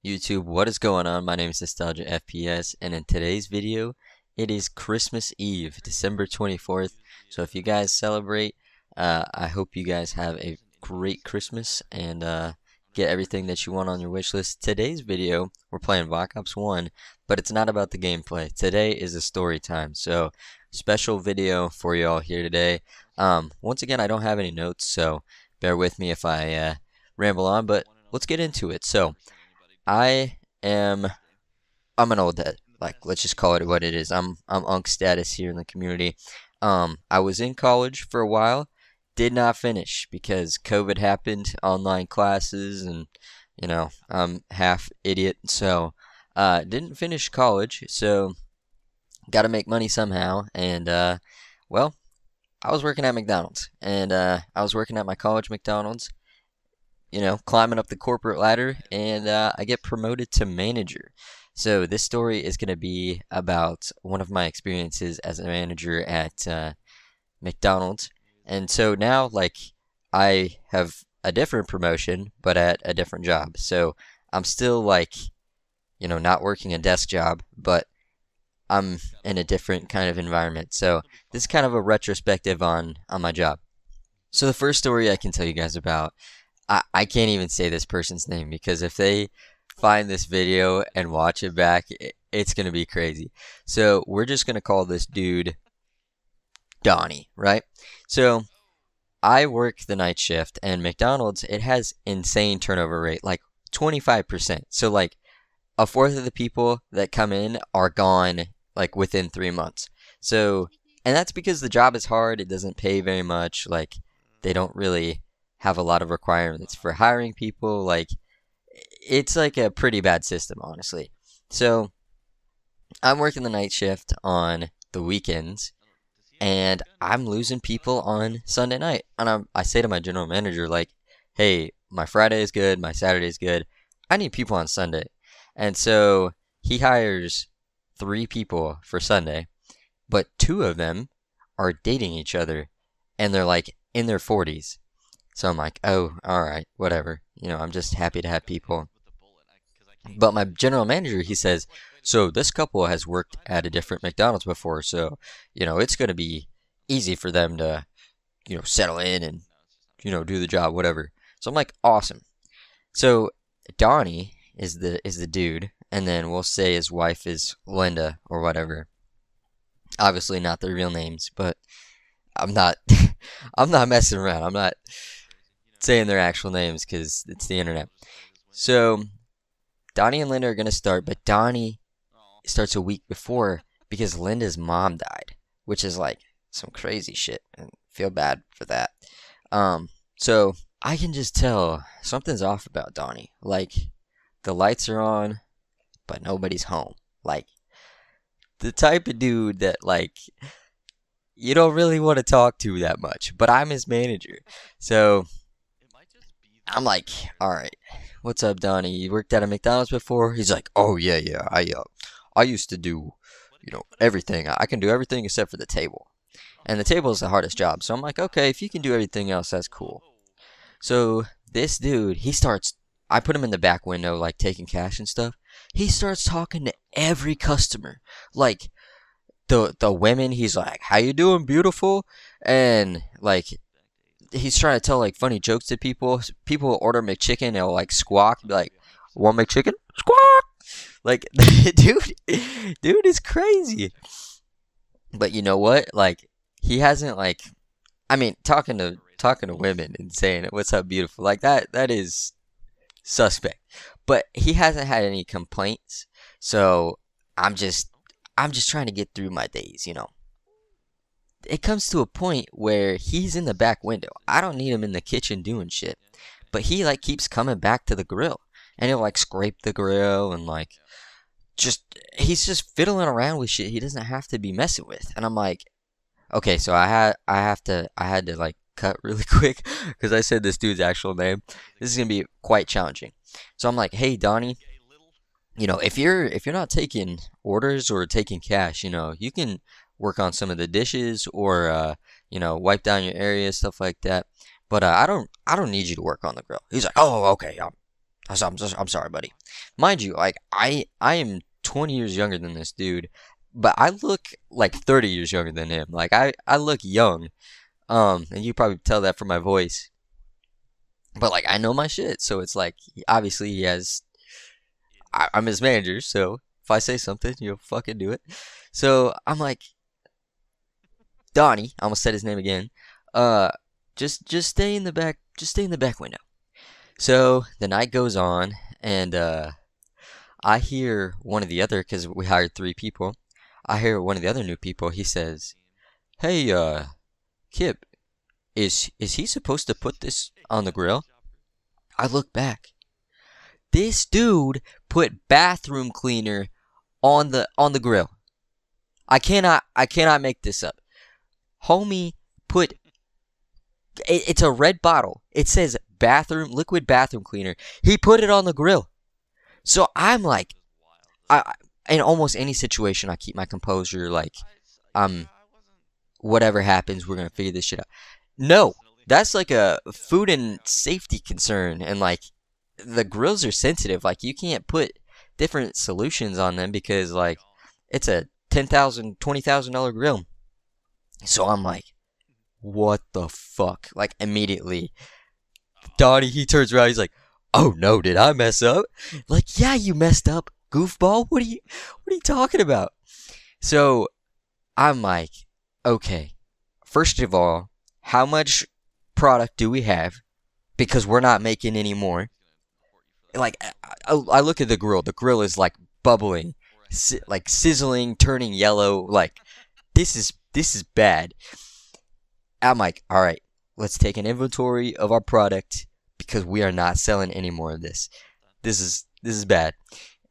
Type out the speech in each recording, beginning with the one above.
YouTube, what is going on? My name is Nostalgia FPS, and in today's video, it is Christmas Eve, December 24th. So if you guys celebrate, I hope you guys have a great Christmas and get everything that you want on your wish list. Today's video, we're playing Black Ops 1, but it's not about the gameplay. Today is a story time, so special video for you all here today. Once again, I don't have any notes, so bear with me if I ramble on, but let's get into it. So I am I'm an old head. Like, let's just call it what it is. I'm Unk status here in the community. I was in college for a while, did not finish because COVID happened, online classes, and I'm half idiot, so didn't finish college. So got to make money somehow, and well, I was working at McDonald's, and I was working at my college McDonald's, climbing up the corporate ladder, and I get promoted to manager. So this story is going to be about one of my experiences as a manager at McDonald's. And so now, like, I have a different promotion, but at a different job. So I'm still, like, not working a desk job, but I'm in a different kind of environment. So this is kind of a retrospective on my job. So the first story I can tell you guys about, I can't even say this person's name because if they find this video and watch it back, it's going to be crazy. So we're just going to call this dude Donnie, right? So I work the night shift, and McDonald's, it has insane turnover rate, like 25%. So like a fourth of the people that come in are gone like within 3 months. So, and that's because the job is hard. It doesn't pay very much. Like, they don't really have a lot of requirements for hiring people. Like, it's like a pretty bad system, honestly. So I'm working the night shift on the weekends, and I'm losing people on Sunday night. And I say to my general manager, like, hey, my Friday is good, my Saturday is good, I need people on Sunday. And so he hires 3 people for Sunday, but 2 of them are dating each other, and they're like in their 40s. So I'm like, oh, alright, whatever. I'm just happy to have people. But my general manager, he says, so this couple has worked at a different McDonald's before, so, it's going to be easy for them to, settle in and, do the job, whatever. So I'm like, awesome. So Donnie is the dude, and then we'll say his wife is Linda or whatever. Obviously not their real names, but I'm not I'm not messing around. I'm not saying their actual names because it's the internet. So Donnie and Linda are gonna start, but Donnie starts a week before because Linda's mom died, which is like some crazy shit, and feel bad for that. So I can just tell something's off about Donnie. Like, the lights are on, but nobody's home. Like, the type of dude that, like, you don't really want to talk to that much, but I'm his manager. So I'm like, all right, what's up, Donnie? You worked at a McDonald's before? He's like, oh yeah, yeah. I used to do, everything. I can do everything except for the table, and the table is the hardest job. So I'm like, okay, if you can do everything else, that's cool. So this dude, I put him in the back window, like taking cash and stuff. He starts talking to every customer, like the women. He's like, "How you doing, beautiful?" And like, he's trying to tell like funny jokes to people. People will order McChicken, they'll like squawk, be like, "Want McChicken?" Squawk. Like, dude is crazy. But you know what? Like, he hasn't, like, I mean, talking to women and saying, "What's up, beautiful?" Like, that is suspect. But he hasn't had any complaints. So I'm just trying to get through my days. It comes to a point where he's in the back window. I don't need him in the kitchen doing shit. But he like keeps coming back to the grill, and he'll like scrape the grill, and like he's just fiddling around with shit he doesn't have to be messing with. And I'm like, okay, so I had to like cut really quick because I said this dude's actual name. This is gonna be quite challenging. So I'm like, hey, Donnie, if you're not taking orders or taking cash, you can work on some of the dishes or wipe down your area, stuff like that. But I don't need you to work on the grill. He's like, oh, okay, I'm sorry, buddy. Mind you, like I am 20 years younger than this dude, but I look like 30 years younger than him. Like I look young. And you probably tell that from my voice. But like I know my shit, so it's like obviously he has. I'm his manager, so if I say something, you'll fucking do it. So I'm like Donnie. I almost said his name again. Uh, just stay in the back. Just stay in the back window. So the night goes on, and I hear one of the other because we hired three people. I hear one of the other new people. He says, "Hey, Kip, is he supposed to put this on the grill?" I look back. This dude put bathroom cleaner on the grill. I cannot make this up. Homie put it's a red bottle. It says bathroom liquid bathroom cleaner. He put it on the grill. So I'm like I in almost any situation I keep my composure like I'm whatever happens, we're gonna figure this shit out. No, that's like a food and safety concern, and like the grills are sensitive. Like you can't put different solutions on them because like it's a $10,000, $20,000 grill. So I'm like, what the fuck? Like immediately, Donnie he turns around. He's like, oh no, did I mess up? Like yeah, you messed up, goofball. What are you talking about? So I'm like, okay. First of all, how much product do we have? Because we're not making any more. Like I look at the grill. The grill is like bubbling, like sizzling, turning yellow. Like this is bad. I'm like, all right, let's take an inventory of our product because we are not selling any more of this. This is bad.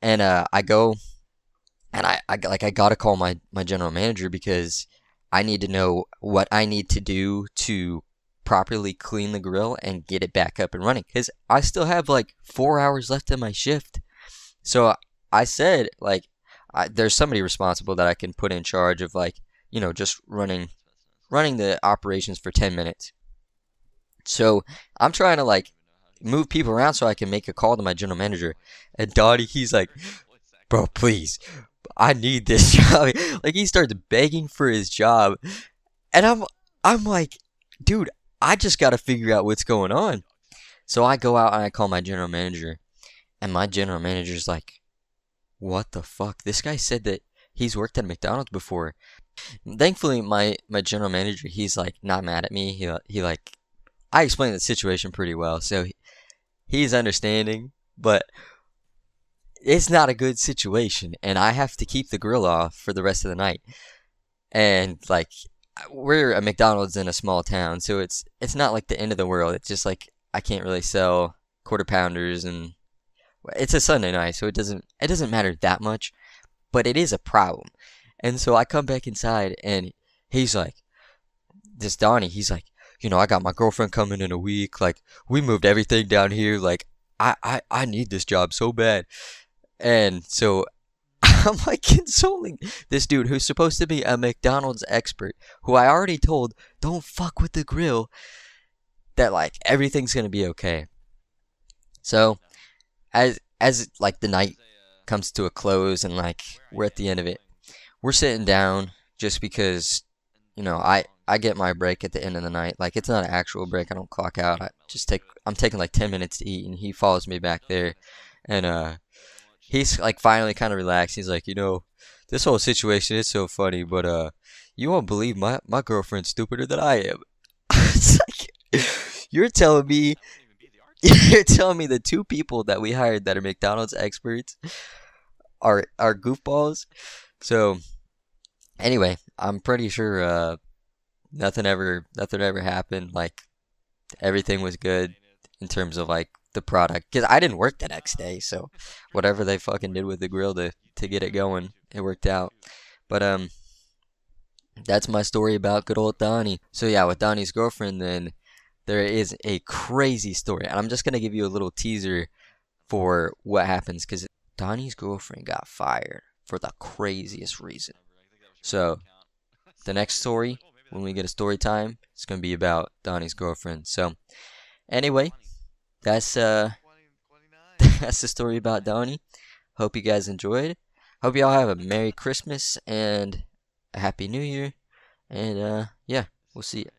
And I go and I gotta call my general manager because I need to know what I need to do to properly clean the grill and get it back up and running because I still have like 4 hours left in my shift. So I said like there's somebody responsible that I can put in charge of like just running the operations for 10 minutes. So I'm trying to like move people around so I can make a call to my general manager. And Dottie, he's like, bro, please, I need this job. Like he starts begging for his job, and I'm like, dude, I just got to figure out what's going on. So I go out and I call my general manager, and my general manager's like, what the fuck? This guy said that he's worked at McDonald's before. Thankfully, my general manager, he's like not mad at me. He like I explained the situation pretty well, so he's understanding, but it's not a good situation, and I have to keep the grill off for the rest of the night. And like we're a McDonald's in a small town, so it's not like the end of the world. It's just like I can't really sell quarter pounders, and it's a Sunday night, so it doesn't matter that much, but it is a problem. And so I come back inside, and he's like, this Donnie, he's like, I got my girlfriend coming in a week. Like we moved everything down here. Like I need this job so bad. And so I'm like consoling this dude who's supposed to be a McDonald's expert, who I already told don't fuck with the grill, that like everything's gonna be okay. So as like the night comes to a close and like we're at the end of it, we're sitting down just because I get my break at the end of the night. Like it's not an actual break. I don't clock out. I'm taking like 10 minutes to eat, and he follows me back there, and he's like finally kind of relaxed. He's like, this whole situation is so funny, but you won't believe my girlfriend's stupider than I am. It's like you're telling me the two people that we hired that are McDonald's experts are goofballs. So anyway, I'm pretty sure nothing ever happened. Like everything was good in terms of like the product because I didn't work the next day, so whatever they fucking did with the grill to get it going, it worked out. But that's my story about good old Donnie. So yeah, with Donnie's girlfriend, then there is a crazy story, and I'm just gonna give you a little teaser for what happens because Donnie's girlfriend got fired for the craziest reason. So the next story, when we get a story time, it's gonna be about Donnie's girlfriend. So anyway, that's that's the story about Donnie. Hope you guys enjoyed. Hope y'all have a Merry Christmas and a Happy New Year. And yeah, we'll see you.